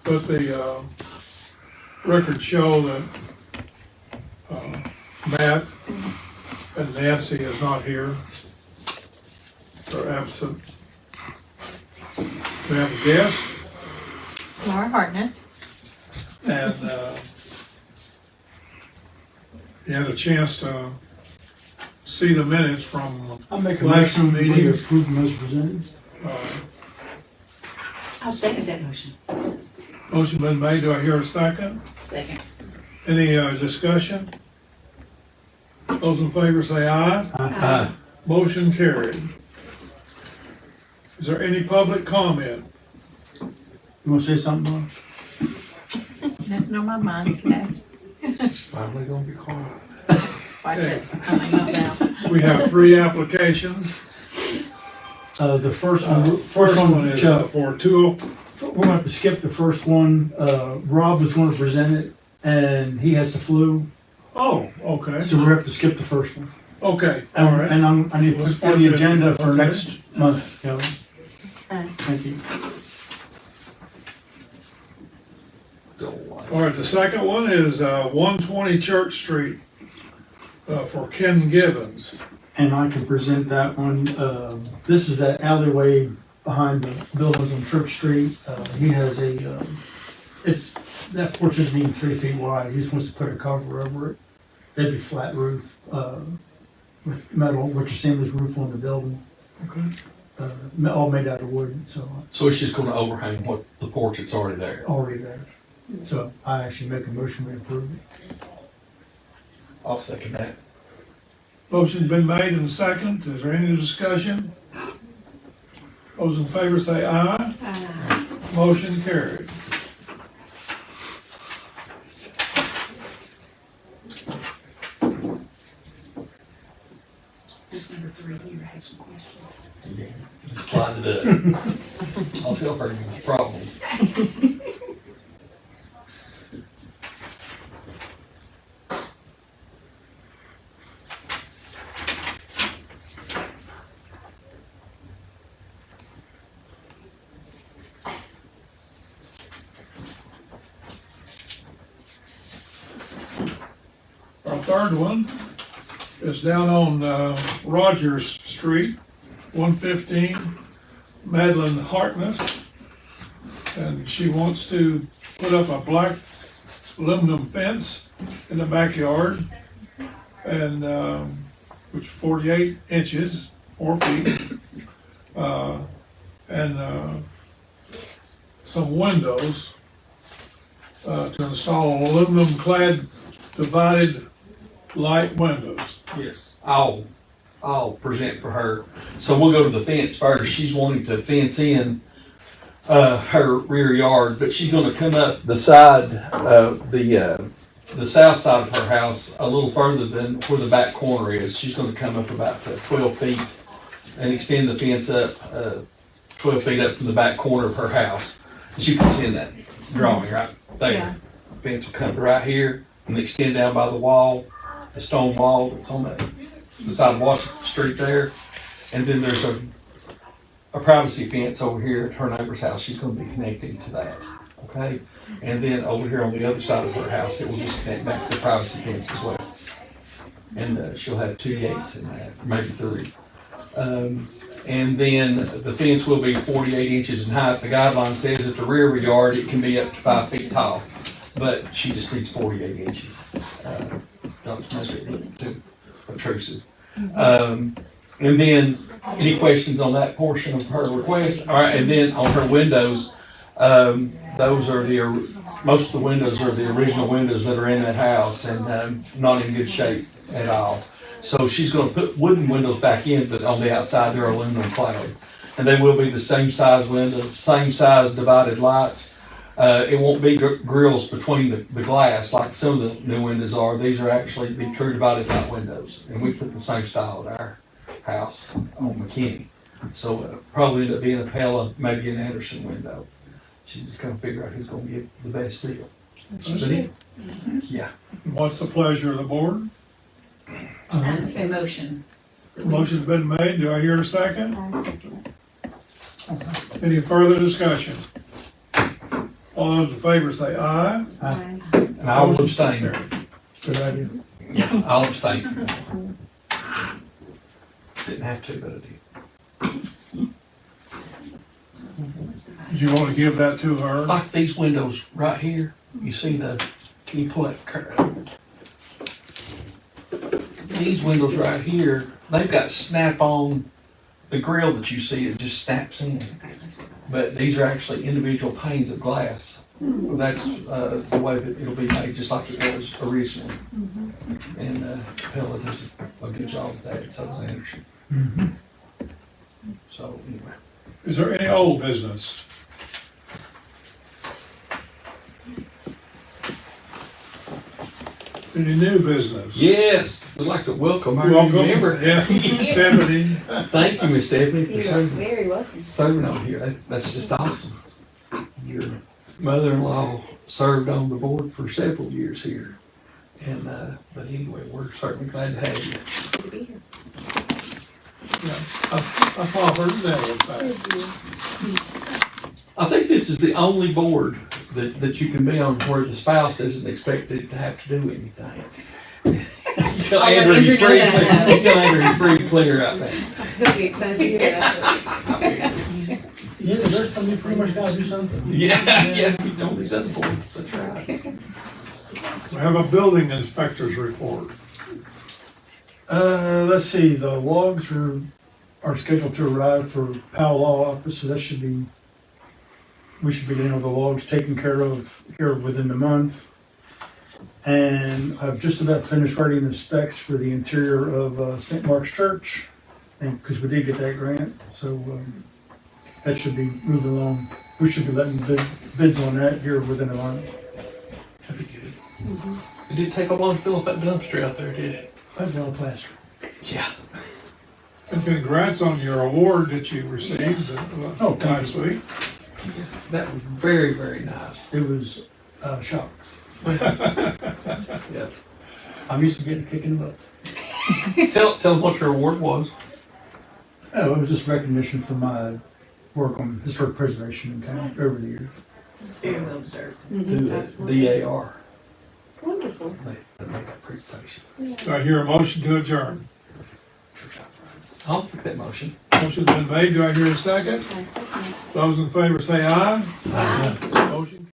But the records show that Matt and Nancy is not here. They're absent. We have a guest, Laura Hartness. and you had a chance to see the minutes from I'll make a last motion to meeting. approve them as presented. I'll second that motion. Motion been made, do I hear a second? Second. Any discussion? Those in favor say aye. Motion carried. Is there any public comment? You wanna say something, Bob? Nothing on my mind today. Finally gonna be quiet. Watch it coming up now. We have 3 applications. The first one, First one is Chuck, for 2, we're gonna have to skip the first one. Rob was gonna present it, and he has the flu, oh, okay, so we have to skip the first one. okay, all And, right. and I need to Let's put on the skip it. agenda for Okay. next month, Kelly. Uh, Thank you. Don't like. All right, the second one is 120 Church Street for Ken Givens. And I can present that one. This is that alleyway behind the buildings on Church Street. He has that porch isn't even 3 feet wide. He just wants to put a cover over it. That'd be flat roof, with metal, which is same as roof on the building, Okay. all made out of wood, so So it's just gonna overhang what the porch that's already there. already there. So I actually make a motion to approve it. I'll second that. Motion's been made and second. Is there any discussion? Those in favor say aye. Motion carried. This number 3 here has some questions. Slide it up. I'll tell her your problem. Our third one is down on Rogers Street, 115, Madeline Hartness. And she wants to put up a black aluminum fence in the backyard, and which is 48 inches, 4 feet, and some windows to install aluminum clad divided light windows. Yes. I'll present for her. So we'll go to the fence first. She's wanting to fence in her rear yard, but she's gonna come up the side of the south side of her house a little further than where the back corner is. She's gonna come up about 12 feet and extend the fence up 12 feet up from the back corner of her house. As you can see in that drawing right there. Yeah. Fence will come right here and extend down by the wall, the stone wall that's on the side of Washington Street there. And then there's a privacy fence over here at her neighbor's house. She's gonna be connecting to that, okay? And then over here on the other side of her house, it will just connect back to the privacy fence as well. And she'll have 2 gates in that, maybe 3. And then the fence will be 48 inches in height. The guideline says at the rear of a yard, it can be up to 5 feet tall, but she just needs 48 inches. Not to make it look too obtrusive. And then, any questions on that portion of her request? All right, and then on her windows, those are most of the windows are the original windows that are in that house and not in good shape at all. So she's gonna put wooden windows back in, but on the outside they're aluminum clad. And they will be the same size windows, same size divided lights. It won't be grills between the glass like some of the new windows are. These are actually be true divided light windows. And we put the same style at our house on McKinney. So probably end up being a Pella, maybe an Anderson window. She's just gonna figure out who's gonna get the best deal. Yeah. What's the pleasure of the board? Say motion. Motion's been made, do I hear a second? I second it. Any further discussion? All those in favor say aye. And I will abstain. Good idea. Yeah, I'll abstain. Didn't have to, but I did. Do you want to give that to her? Like these windows right here, you see can you pull that these windows right here, they've got snap-on, the grill that you see, it just snaps in. But these are actually individual panes of glass. That's the way that it'll be made, just like it was originally. And Pella does a good job with that, so does Anderson. So anyway. Is there any old business? Any new business? Yes, we'd like to welcome our new member. Yes, Stephanie. Thank you, Miss Stephanie, for You are serving. very welcome. Serving on here, that's just awesome. Your mother-in-law served on the board for several years here. And, but anyway, we're certainly glad to have you. Good to be here. I saw her that one I think this is the only board that you can be on where the spouse isn't expected to have to do anything. Tell I'll let Andrew he's Andrew free, know that. tell Andrew he's free clear out there. It's gonna be exciting to hear that. Yeah, there's something pretty much gotta do something. Yeah, we don't these other boards, that's right. We have a building inspector's report. Let's see, the logs are scheduled to arrive for Powell Law Office, so we should be getting all the logs taken care of here within the month. And I've just about finished writing the specs for the interior of St. Mark's Church, and, because we did get that grant, so that should be moving along. We should be letting bids on that here within a month. That'd be good. It didn't take a long to fill up that dumpster out there, did it? That's a lot of plaster. Yeah. And congrats on your award that you received last week. That was very, very nice. It was a shock. Yeah. I'm used to getting a kick in the butt. Tell them what your award was. Oh, it was just recognition for my work on historic preservation in town over the years. Very well deserved. Through the DAR. Wonderful. They make that presentation. Do I hear a motion to adjourn? I'll make that motion. Motion's been made. Do I hear a second? I second. Those in favor say aye. Motion